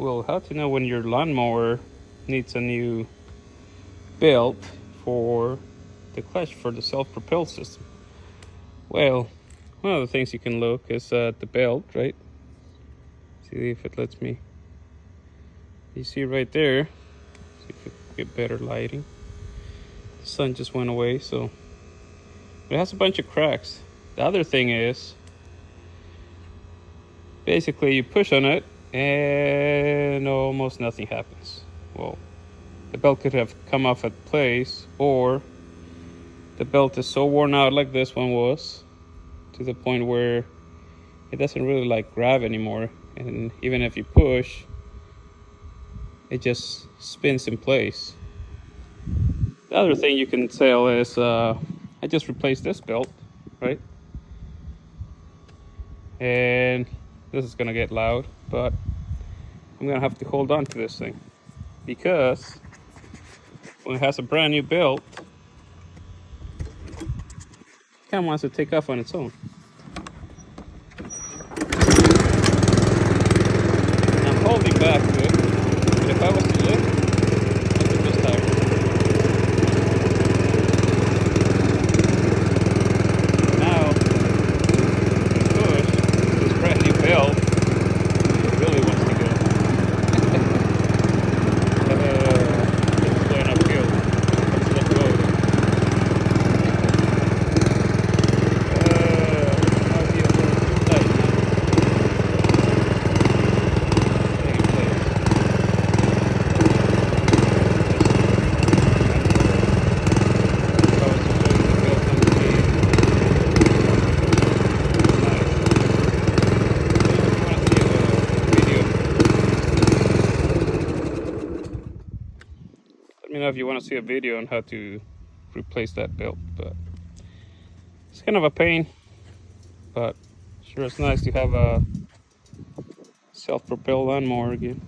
Well, how to know when your lawnmower needs a new belt for the clutch for the self-propelled system? Well, one of the things you can look is at the belt, right? See if it lets me. You see right there. See if we can get better lighting. The sun just went away, so it has a bunch of cracks. The other thing is, basically you push on it and almost nothing happens. Well, the belt could have come off at place, or the belt is so worn out like this one was, to the point where it doesn't really like grab anymore, and even if you push, it just spins in place. The other thing you can tell is I just replaced this belt, right? And this is gonna get loud, but I'm gonna have to hold on to this thing, because when it has a brand new belt, it kind of wants to take off on its own. I'm holding back to it, but if I was to lift, look at this tire. Now, push this brand new belt, it really wants to go. It's going uphill. Let's let go. Might be a little too tight now. Taking place. If I was to show you the belt underneath, let me know if you want to see a video on how to replace that belt. But it's kind of a pain, but sure it's nice to have a self-propelled lawnmower again.